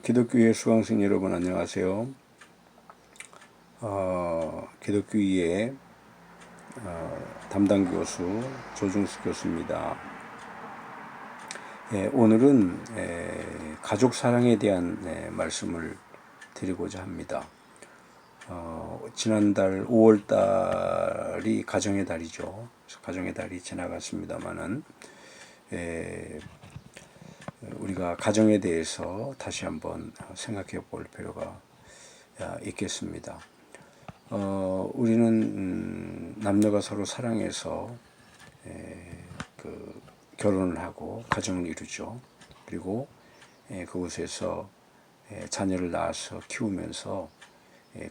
기독교의 수강생 여러분 안녕하세요. 기독교의 담당 교수 조중수 교수입니다. 오늘은 가족 사랑에 대한 말씀을 드리고자 합니다. 지난달 5월 달이 가정의 달이죠. 그래서 가정의 달이 지나갔습니다만은 우리가 가정에 대해서 다시 한번 생각해 볼 필요가 있겠습니다. 우리는 남녀가 서로 사랑해서 결혼을 하고 가정을 이루죠. 그리고 그곳에서 자녀를 낳아서 키우면서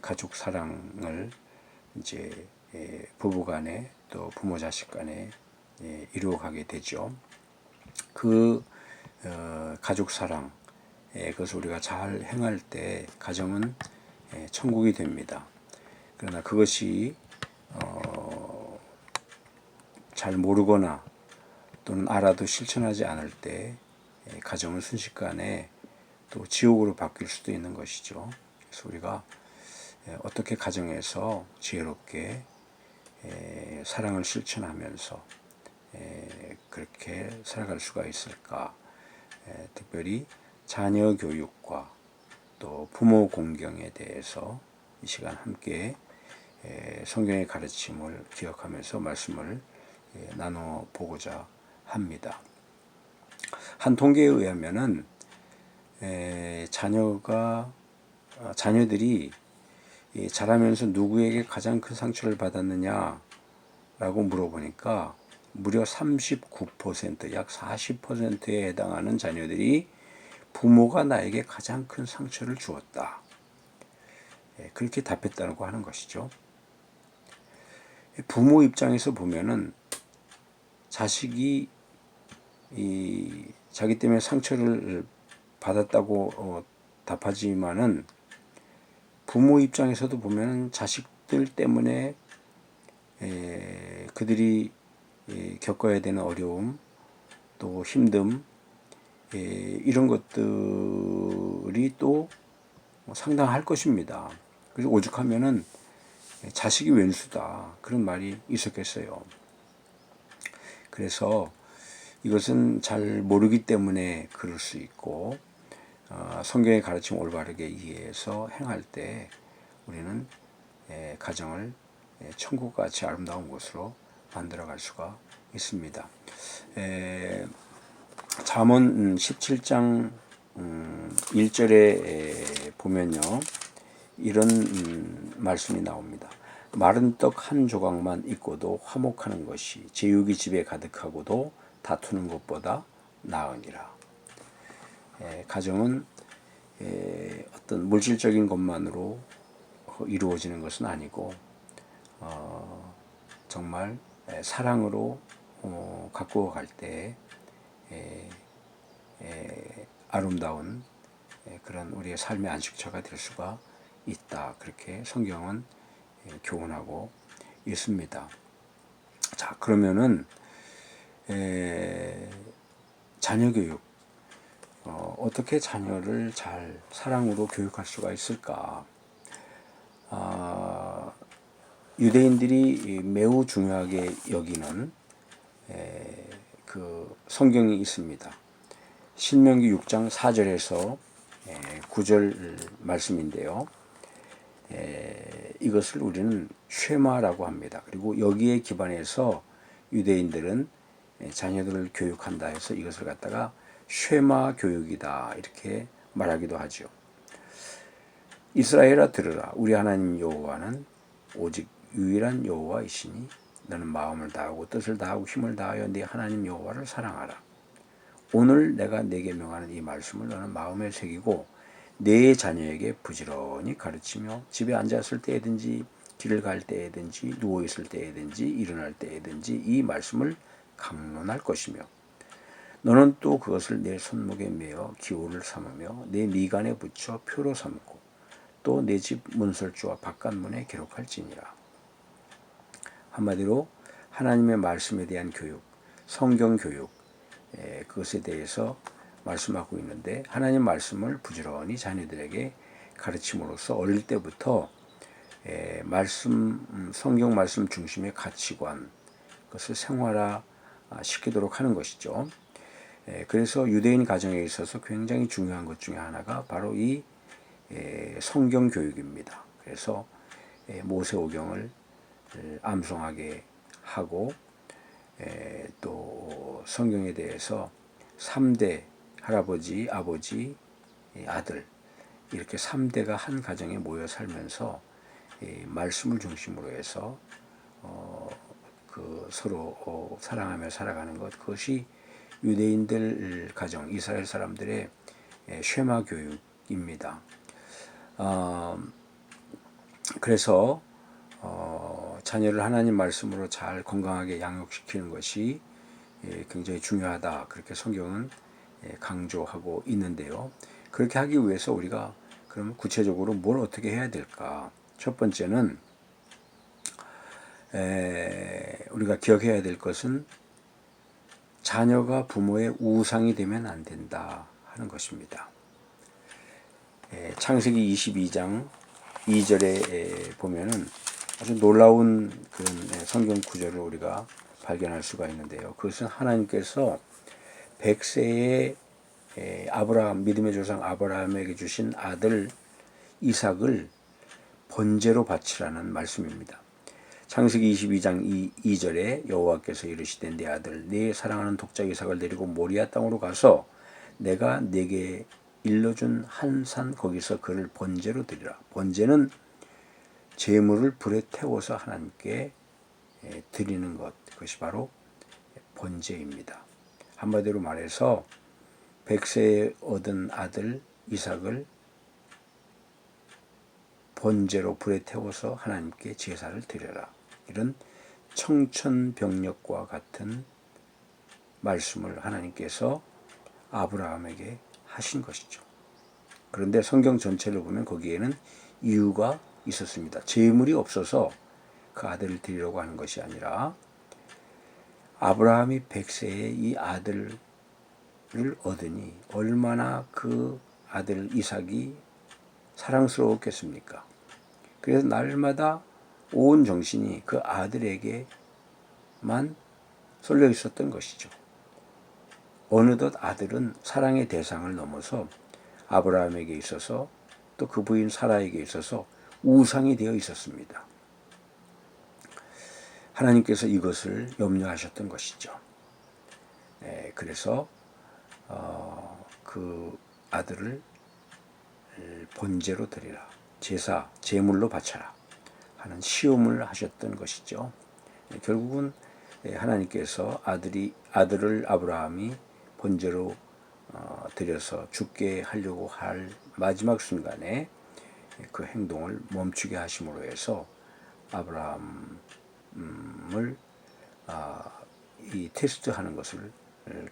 가족 사랑을 이제 부부간에 또 부모 자식 간에 이루어가게 되죠. 그 가족 사랑 그것을 우리가 잘 행할 때 가정은 천국이 됩니다. 그러나 그것이 잘 모르거나 또는 알아도 실천하지 않을 때 가정은 순식간에 또 지옥으로 바뀔 수도 있는 것이죠. 그래서 우리가 어떻게 가정에서 지혜롭게 사랑을 실천하면서 그렇게 살아갈 수가 있을까? 특별히 자녀 교육과 또 부모 공경에 대해서 이 시간 함께 성경의 가르침을 기억하면서 말씀을 나눠보고자 합니다. 한 통계에 의하면은 자녀들이 자라면서 누구에게 가장 큰 상처를 받았느냐라고 물어보니까 무려 39%, 약 40%에 해당하는 자녀들이 부모가 나에게 가장 큰 상처를 주었다. 그렇게 답했다고 하는 것이죠. 부모 입장에서 보면은 자식이 자기 때문에 상처를 받았다고 답하지만은 부모 입장에서도 보면은 자식들 때문에 그들이 겪어야 되는 어려움 또 힘듦 이런 것들이 또 상당할 것입니다. 그래서 오죽하면은 자식이 왼수다 그런 말이 있었겠어요. 그래서 이것은 잘 모르기 때문에 그럴 수 있고 성경의 가르침 올바르게 이해해서 행할 때 우리는 가정을 천국같이 아름다운 곳으로 만들어갈 수가 있습니다. 잠언 17장 1절에 보면요 이런 말씀이 나옵니다. 마른 떡 한 조각만 있고도 화목하는 것이 제육이 집에 가득하고도 다투는 것보다 나으니라. 가정은 어떤 물질적인 것만으로 이루어지는 것은 아니고 정말 사랑으로 가꾸어 갈 때 아름다운 그런 우리의 삶의 안식처가 될 수가 있다. 그렇게 성경은 교훈하고 있습니다. 자, 그러면은 자녀 교육 어떻게 자녀를 잘 사랑으로 교육할 수가 있을까? 유대인들이 매우 중요하게 여기는 그 성경이 있습니다. 신명기 6장 4절에서 9절 말씀인데요. 이것을 우리는 쉐마라고 합니다. 그리고 여기에 기반해서 유대인들은 자녀들을 교육한다 해서 이것을 갖다가 쉐마 교육이다 이렇게 말하기도 하죠. 이스라엘아 들으라 우리 하나님 여호와는 오직 유일한 여호와이시니 너는 마음을 다하고 뜻을 다하고 힘을 다하여 네 하나님 여호와를 사랑하라. 오늘 내가 네게 명하는 이 말씀을 너는 마음에 새기고 네 자녀에게 부지런히 가르치며 집에 앉았을 때든지 길을 갈 때든지 누워있을 때든지 일어날 때든지 이 말씀을 강론할 것이며 너는 또 그것을 내 손목에 매어 기호를 삼으며 내 미간에 붙여 표로 삼고 또 내 집 문설주와 바깥문에 기록할지니라. 한마디로 하나님의 말씀에 대한 교육, 성경 교육 그것에 대해서 말씀하고 있는데 하나님 말씀을 부지런히 자녀들에게 가르침으로써 어릴 때부터 성경 말씀 중심의 가치관 그것을 생활화 시키도록 하는 것이죠. 그래서 유대인 가정에 있어서 굉장히 중요한 것 중에 하나가 바로 이 성경 교육입니다. 그래서 모세오경을 암송하게 하고 또 성경에 대해서 3대 할아버지, 아버지, 아들 이렇게 3대가 한 가정에 모여 살면서 말씀을 중심으로 해서 서로 사랑하며 살아가는 것 그것이 유대인들 가정, 이스라엘 사람들의 쉐마 교육입니다. 그래서 자녀를 하나님 말씀으로 잘 건강하게 양육시키는 것이 굉장히 중요하다. 그렇게 성경은 강조하고 있는데요. 그렇게 하기 위해서 우리가 그럼 구체적으로 뭘 어떻게 해야 될까? 첫 번째는 우리가 기억해야 될 것은 자녀가 부모의 우상이 되면 안 된다 하는 것입니다. 창세기 22장 2절에 보면은 아주 놀라운 그런 성경 구절을 우리가 발견할 수가 있는데요. 그것은 하나님께서 100세의 아브라함, 믿음의 조상 아브라함에게 주신 아들 이삭을 번제로 바치라는 말씀입니다. 창세기 22장 2절에 여호와께서 이르시되 내 아들 내 사랑하는 독자 이삭을 데리고 모리아 땅으로 가서 내가 네게 일러준 한 산 거기서 그를 번제로 드리라. 번제는 제물을 불에 태워서 하나님께 드리는 것, 그것이 바로 번제입니다. 한마디로 말해서 100세에 얻은 아들 이삭을 번제로 불에 태워서 하나님께 제사를 드려라. 이런 청천벽력과 같은 말씀을 하나님께서 아브라함에게 하신 것이죠. 그런데 성경 전체를 보면 거기에는 이유가 있었습니다. 재물이 없어서 그 아들을 드리려고 하는 것이 아니라 아브라함이 100세에 이 아들을 얻으니 얼마나 그 아들 이삭이 사랑스러웠겠습니까? 그래서 날마다 온 정신이 그 아들에게만 쏠려 있었던 것이죠. 어느덧 아들은 사랑의 대상을 넘어서 아브라함에게 있어서 또 그 부인 사라에게 있어서 우상이 되어 있었습니다. 하나님께서 이것을 염려하셨던 것이죠. 그래서 그 아들을 번제로 드리라. 제사, 제물로 바쳐라 하는 시험을 하셨던 것이죠. 결국은 하나님께서 아들을 아브라함이 번제로 드려서 죽게 하려고 할 마지막 순간에 그 행동을 멈추게 하심으로 해서 아브라함을 이 테스트하는 것을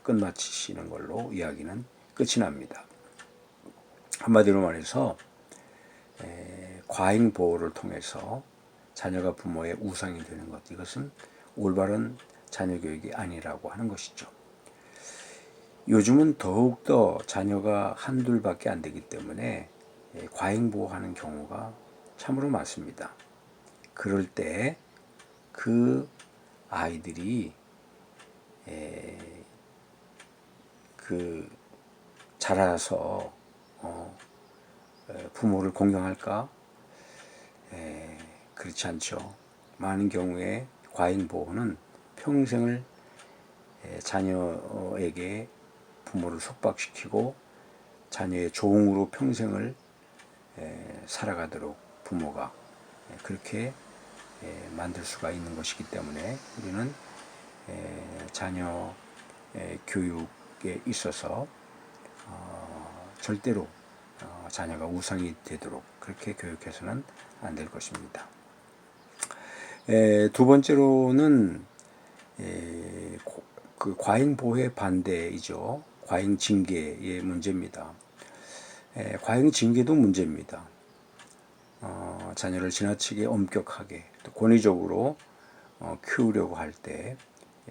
끝마치시는 걸로 이야기는 끝이 납니다. 한마디로 말해서 과잉 보호를 통해서 자녀가 부모의 우상이 되는 것, 이것은 올바른 자녀 교육이 아니라고 하는 것이죠. 요즘은 더욱더 자녀가 한둘밖에 안 되기 때문에 과잉 보호하는 경우가 참으로 많습니다. 그럴 때 그 아이들이 자라서 부모를 공경할까? 그렇지 않죠. 많은 경우에 과잉 보호는 평생을 자녀에게 부모를 속박시키고 자녀의 종으로 평생을 살아가도록 부모가 그렇게 만들 수가 있는 것이기 때문에 우리는 자녀 교육에 있어서 절대로 자녀가 우상이 되도록 그렇게 교육해서는 안 될 것입니다. 두 번째로는 그 과잉 보호의 반대이죠. 과잉 징계의 문제입니다. 과잉 징계도 문제입니다. 자녀를 지나치게 엄격하게 또 권위적으로 키우려고 할 때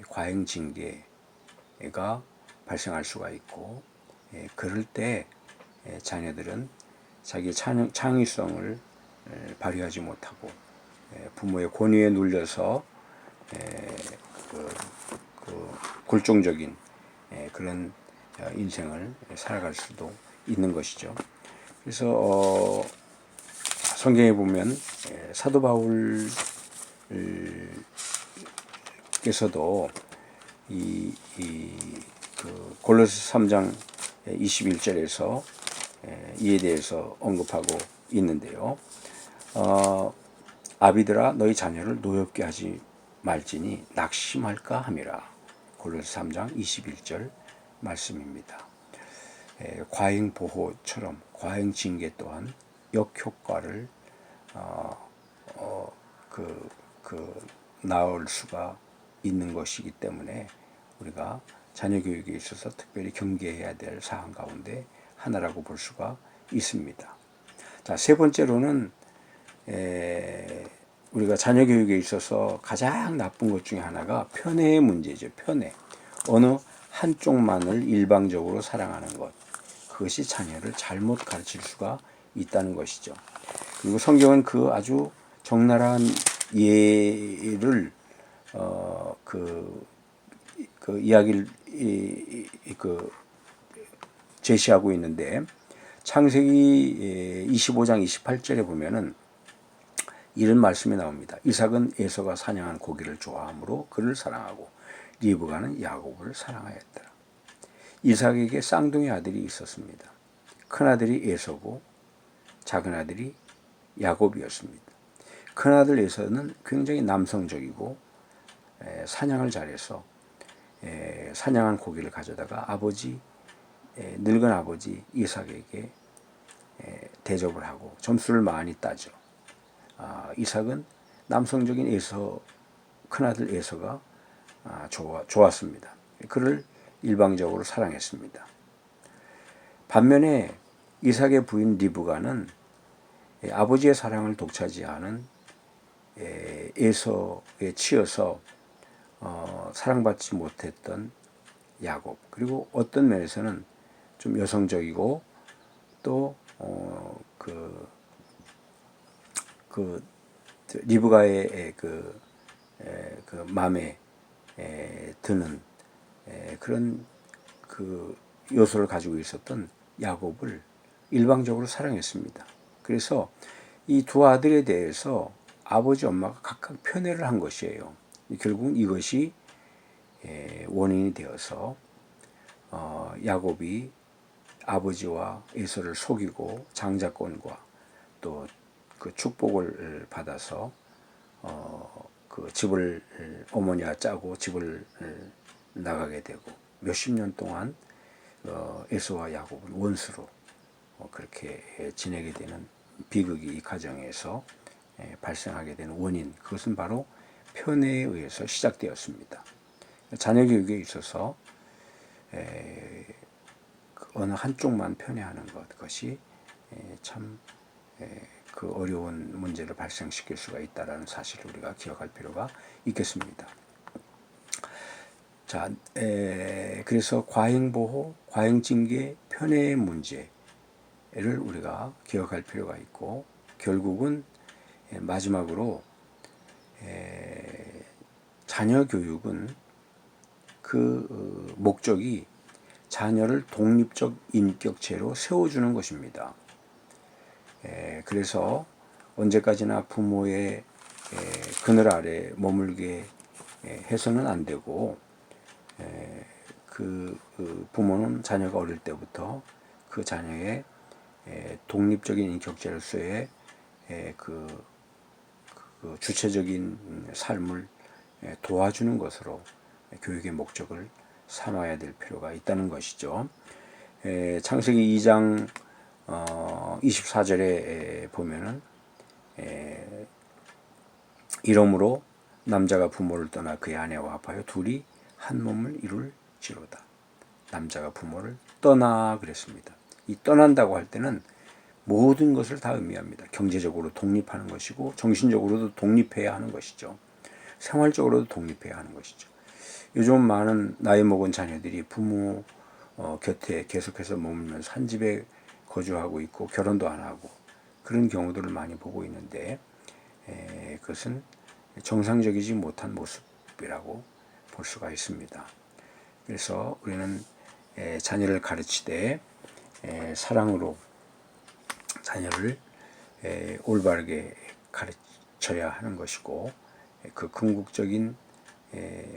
과잉 징계가 발생할 수가 있고 그럴 때 자녀들은 자기 창의성을 발휘하지 못하고 부모의 권위에 눌려서 굴종적인 그런 인생을 살아갈 수도 있는 것이죠. 그래서 성경에 보면 사도 바울께서도 그 골로새 3장 21절에서 이에 대해서 언급하고 있는데요. 아비들아 너희 자녀를 노엽게 하지 말지니 낙심할까 함이라. 골로새 3장 21절 말씀입니다. 과잉 보호처럼 과잉 징계 또한 역효과를 낳을 수가 있는 것이기 때문에 우리가 자녀 교육에 있어서 특별히 경계해야 될 사항 가운데 하나라고 볼 수가 있습니다. 자, 세 번째로는 우리가 자녀 교육에 있어서 가장 나쁜 것 중에 하나가 편애의 문제죠. 편애. 어느 한쪽만을 일방적으로 사랑하는 것. 그것이 자녀를 잘못 가르칠 수가 있다는 것이죠. 그리고 성경은 그 아주 적나라한 예를 그 이야기를 제시하고 있는데 창세기 25장 28절에 보면은 이런 말씀이 나옵니다. 이삭은 에서가 사냥한 고기를 좋아하므로 그를 사랑하고 리브가는 야곱을 사랑하였더라. 이삭에게 쌍둥이 아들이 있었습니다. 큰아들이 에서고 작은아들이 야곱이었습니다. 큰아들 에서는 굉장히 남성적이고 사냥을 잘해서 사냥한 고기를 가져다가 늙은 아버지 이삭에게 대접을 하고 점수를 많이 따죠. 이삭은 남성적인 큰아들 에서가 좋았습니다. 그를 일방적으로 사랑했습니다. 반면에 이삭의 부인 리브가는 아버지의 사랑을 독차지하는 에서에 치여서 사랑받지 못했던 야곱, 그리고 어떤 면에서는 좀 여성적이고 또 리브가의 그 마음에 드는 그런 그 요소를 가지고 있었던 야곱을 일방적으로 사랑했습니다. 그래서 이 두 아들에 대해서 아버지 엄마가 각각 편애를 한 것이에요. 결국 이것이 원인이 되어서 야곱이 아버지와 에서를 속이고 장자권과 또 그 축복을 받아서 그 집을 어머니와 짜고 집을 나가게 되고 몇십 년 동안 에서와 야곱은 원수로 그렇게 지내게 되는 비극이 이 가정에서 발생하게 되는 원인, 그것은 바로 편애에 의해서 시작되었습니다. 자녀 교육에 있어서 어느 한쪽만 편애하는 그것이 참 그 어려운 문제를 발생시킬 수가 있다는 사실을 우리가 기억할 필요가 있겠습니다. 자, 그래서 과잉보호, 과잉징계, 편애의 문제를 우리가 기억할 필요가 있고, 결국은 마지막으로 자녀 교육은 그 목적이 자녀를 독립적 인격체로 세워주는 것입니다. 그래서 언제까지나 부모의 그늘 아래 머물게 해서는 안 되고, 그 부모는 자녀가 어릴 때부터 그 자녀의 독립적인 인격체로서의 그 주체적인 삶을 도와주는 것으로 교육의 목적을 삼아야 될 필요가 있다는 것이죠. 창세기 2장 24절에 보면은 이러므로 남자가 부모를 떠나 그의 아내와 합하여 둘이 한 몸을 이룰지로다. 남자가 부모를 떠나 그랬습니다. 이 떠난다고 할 때는 모든 것을 다 의미합니다. 경제적으로 독립하는 것이고 정신적으로도 독립해야 하는 것이죠. 생활적으로도 독립해야 하는 것이죠. 요즘 많은 나이 먹은 자녀들이 부모 곁에 계속해서 머물면서 한 집에 거주하고 있고 결혼도 안 하고 그런 경우들을 많이 보고 있는데 그것은 정상적이지 못한 모습이라고 볼 수가 있습니다. 그래서 우리는 자녀를 가르치되 사랑으로 자녀를 올바르게 가르쳐야 하는 것이고 그 궁극적인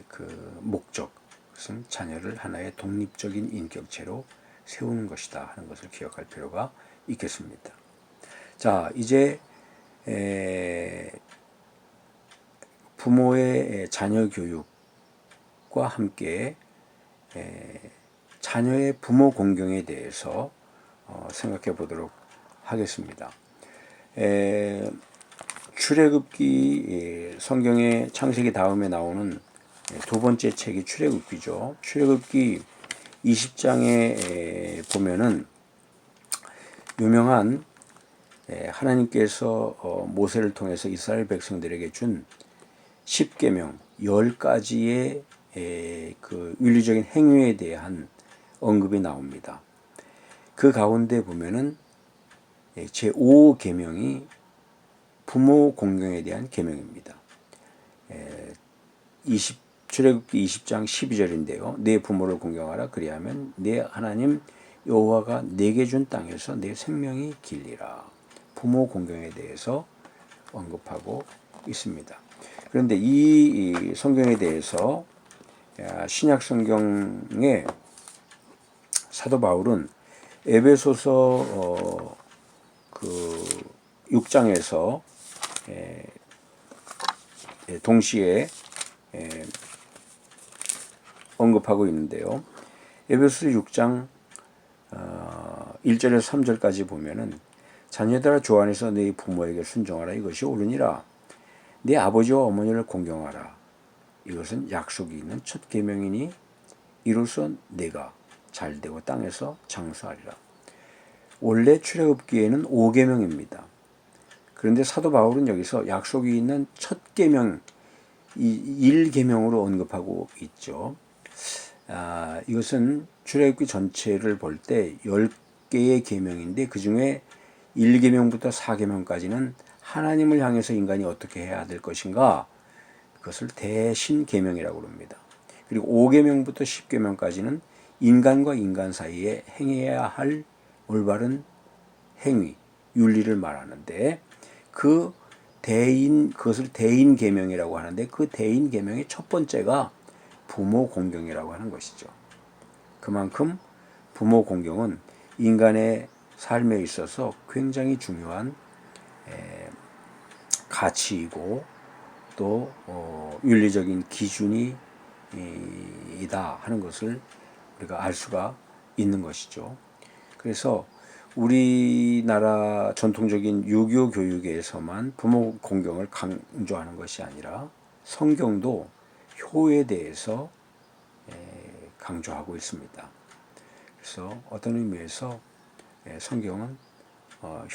그 목적, 그것은 자녀를 하나의 독립적인 인격체로 세우는 것이다 하는 것을 기억할 필요가 있겠습니다. 자, 이제 부모의 자녀 교육과 함께 자녀의 부모 공경에 대해서 생각해 보도록 하겠습니다. 출애굽기 성경의 창세기 다음에 나오는 두 번째 책이 출애굽기죠. 출애굽기 20장에 보면은 유명한 하나님께서 모세를 통해서 이스라엘 백성들에게 준 10계명 10가지의 그 윤리적인 행위에 대한 언급이 나옵니다. 그 가운데 보면은 제5계명이 부모 공경에 대한 계명입니다. 출애굽기 20장 12절인데요. 내 부모를 공경하라. 그리하면 내 하나님 여호와가 내게 준 땅에서 내 생명이 길리라. 부모 공경에 대해서 언급하고 있습니다. 그런데 이 성경에 대해서 신약 성경의 사도 바울은 에베소서 그 6장에서 동시에 언급하고 있는데요. 에베소서 6장 1절에서 3절까지 보면은 자녀들아 주 안에서 네 부모에게 순종하라. 이것이 옳으니라. 네 아버지와 어머니를 공경하라. 이것은 약속이 있는 첫 계명이니 이로써 내가 잘되고 땅에서 장수하리라. 원래 출애굽기에는 5계명입니다. 그런데 사도 바울은 여기서 약속이 있는 첫 계명 1계명으로 언급하고 있죠. 이것은 출애굽기 전체를 볼 때 10개의 계명인데 그 중에 1계명부터 4계명까지는 하나님을 향해서 인간이 어떻게 해야 될 것인가, 그것을 대신 계명이라고 합니다. 그리고 5계명부터 10계명까지는 인간과 인간 사이에 행해야 할 올바른 행위, 윤리를 말하는데 그것을 대인 계명이라고 하는데 그 대인 계명의 첫 번째가 부모 공경이라고 하는 것이죠. 그만큼 부모 공경은 인간의 삶에 있어서 굉장히 중요한 가치이고 또 윤리적인 기준이 이다 하는 것을 우리가 알 수가 있는 것이죠. 그래서 우리나라 전통적인 유교 교육에서만 부모 공경을 강조하는 것이 아니라 성경도 효에 대해서 강조하고 있습니다. 그래서 어떤 의미에서 성경은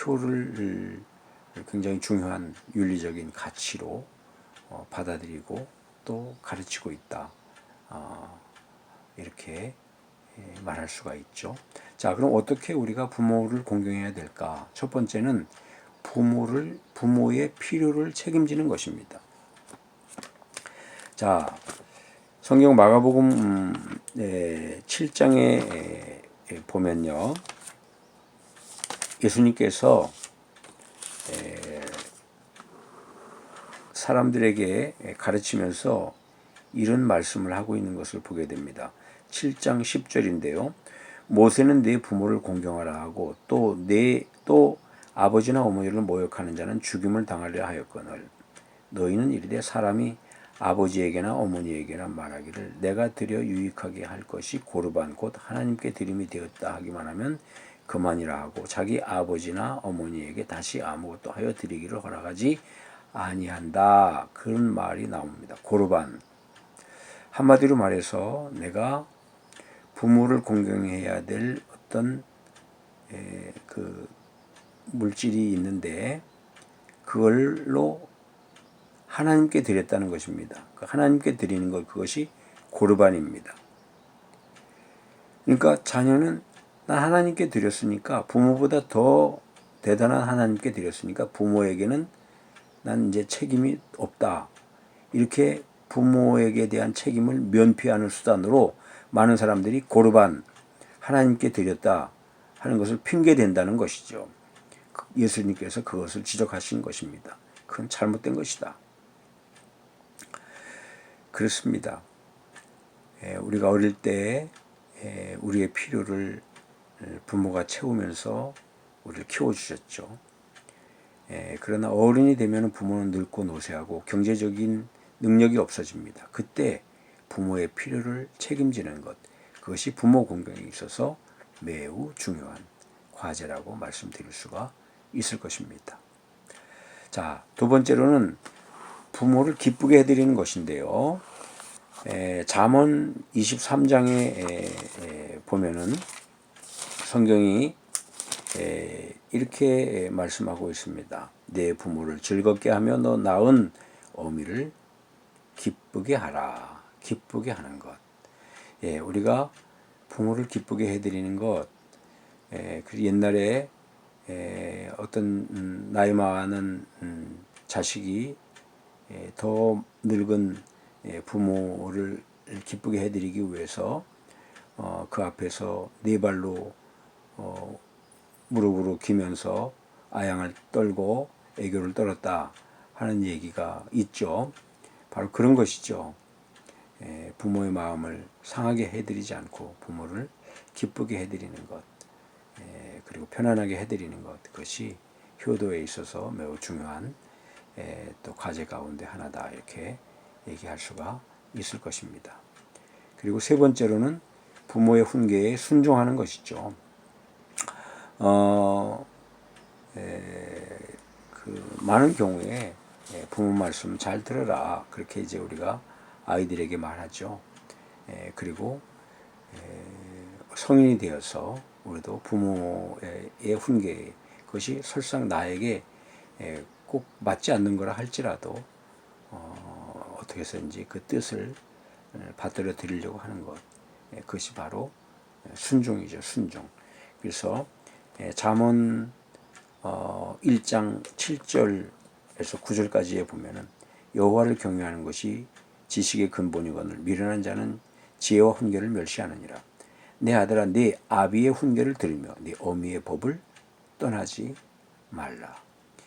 효를 굉장히 중요한 윤리적인 가치로 받아들이고 또 가르치고 있다. 이렇게 말할 수가 있죠. 자, 그럼 어떻게 우리가 부모를 공경해야 될까? 첫 번째는 부모의 필요를 책임지는 것입니다. 자, 성경 마가복음 7장에 보면요. 예수님께서 사람들에게 가르치면서 이런 말씀을 하고 있는 것을 보게 됩니다. 7장 10절인데요. 모세는 네 부모를 공경하라 하고 또 아버지나 어머니를 모욕하는 자는 죽임을 당하려 하였거늘 너희는 이르되 사람이 아버지에게나 어머니에게나 말하기를 내가 드려 유익하게 할 것이 고르반 곧 하나님께 드림이 되었다 하기만 하면 그만이라 하고 자기 아버지나 어머니에게 다시 아무것도 하여 드리기를 허락하지 아니한다. 그런 말이 나옵니다. 고르반. 한마디로 말해서 내가 부모를 공경해야 될 어떤 그 물질이 있는데 그걸로 하나님께 드렸다는 것입니다. 하나님께 드리는 것, 그것이 고르반입니다. 그러니까 자녀는 난 하나님께 드렸으니까, 부모보다 더 대단한 하나님께 드렸으니까 부모에게는 난 이제 책임이 없다. 이렇게 부모에게 대한 책임을 면피하는 수단으로 많은 사람들이 고르반 하나님께 드렸다 하는 것을 핑계댄다는 것이죠. 예수님께서 그것을 지적하신 것입니다. 그건 잘못된 것이다. 그렇습니다. 우리가 어릴 때 우리의 필요를 부모가 채우면서 우리를 키워주셨죠. 그러나 어른이 되면 부모는 늙고 노쇠하고 경제적인 능력이 없어집니다. 그때 부모의 필요를 책임지는 것, 그것이 부모 공경에 있어서 매우 중요한 과제라고 말씀드릴 수가 있을 것입니다. 자, 두 번째로는 부모를 기쁘게 해드리는 것인데요. 잠언 23장에 보면은 성경이 이렇게 말씀하고 있습니다. 내 부모를 즐겁게 하며 너 낳은 어미를 기쁘게 하라. 기쁘게 하는 것. 우리가 부모를 기쁘게 해드리는 것. 옛날에 어떤 나이 많은 자식이 더 늙은 부모를 기쁘게 해드리기 위해서 그 앞에서 네 발로 무릎으로 기면서 아양을 떨고 애교를 떨었다 하는 얘기가 있죠. 바로 그런 것이죠. 부모의 마음을 상하게 해드리지 않고 부모를 기쁘게 해드리는 것, 그리고 편안하게 해드리는 것, 그것이 효도에 있어서 매우 중요한 또 과제 가운데 하나다, 이렇게 얘기할 수가 있을 것입니다. 그리고 세 번째로는 부모의 훈계에 순종하는 것이죠. 많은 경우에 부모 말씀 잘 들어라, 그렇게 이제 우리가 아이들에게 말하죠. 그리고 성인이 되어서 우리도 부모의 훈계, 그것이 설상 나에게 꼭 맞지 않는 거라 할지라도 어떻게 해서든지 그 뜻을 받들어 드리려고 하는 것, 그것이 바로 순종이죠. 순종. 그래서 잠언 1장 7절에서 9절까지에 보면은 여호와를 경외하는 것이 지식의 근본이거늘 미련한 자는 지혜와 훈계를 멸시하느니라. 내 아들아, 네 아비의 훈계를 들으며 네 어미의 법을 떠나지 말라.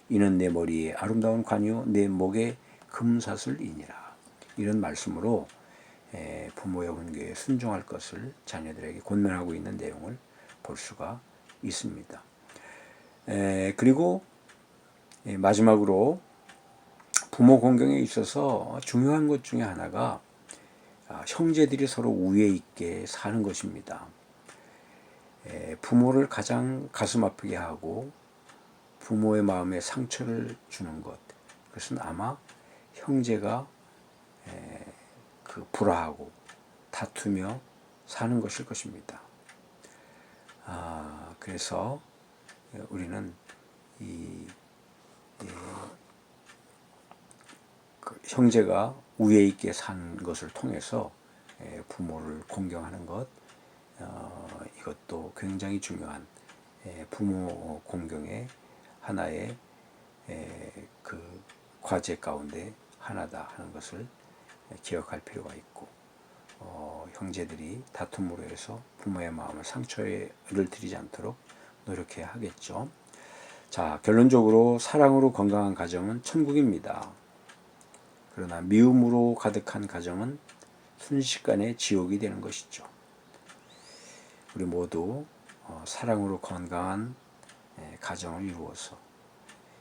이는 내 머리에 아름다운 관이요 내 목에 금사슬이니라. 이런 말씀으로 부모의 훈계에 순종할 것을 자녀들에게 권면하고 있는 내용을 볼 수가 있습니다. 그리고 마지막으로 부모 공경에 있어서 중요한 것 중에 하나가 형제들이 서로 우애 있게 사는 것입니다. 부모를 가장 가슴 아프게 하고 부모의 마음에 상처를 주는 것, 그것은 아마 형제가 불화하고 다투며 사는 것일 것입니다. 그래서 우리는 형제가 우애 있게 사는 것을 통해서 부모를 공경하는 것, 이것도 굉장히 중요한 부모 공경의 하나의 그 과제 가운데 하나다 하는 것을 기억할 필요가 있고, 형제들이 다툼으로 해서 부모의 마음을 상처를 드리지 않도록 노력해야 하겠죠. 자, 결론적으로 사랑으로 건강한 가정은 천국입니다. 그러나 미움으로 가득한 가정은 순식간에 지옥이 되는 것이죠. 우리 모두 사랑으로 건강한 가정을 이루어서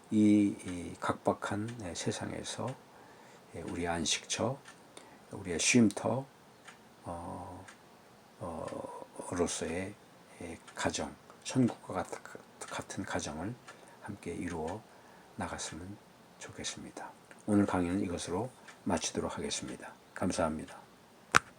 이 각박한 세상에서 우리 안식처, 우리의 쉼터 로서의 가정, 천국과 같은 가정을 함께 이루어 나갔으면 좋겠습니다. 오늘 강의는 이것으로 마치도록 하겠습니다. 감사합니다.